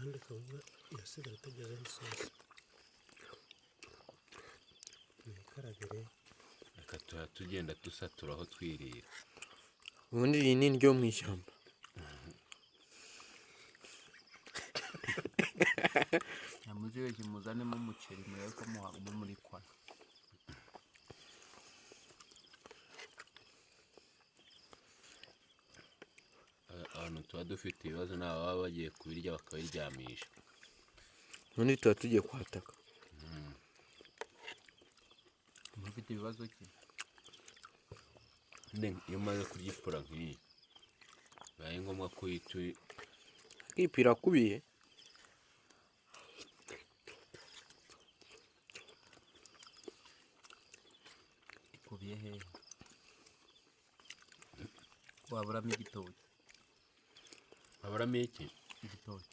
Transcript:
kandi kabuga irasigara itageze n'isosi nikarabire reka tugenda dusatura aho twirira ubundi iyi ni indyo mu ishyamba nyamuziwe kimuzanemo umuceri murebe ko muhaguma muri kwa abantu tuba dufite ibibazo nabo baba bagiye kubirya bakabiryamisha ubundi tuba tugiye kwataka mufite ibibazo ki iyo umaze kurya ipura nk'iyi bibaye ngombwa ko uhita ipira akubiye ikubiye hehe waburamo igitoki waburamo iki igitoki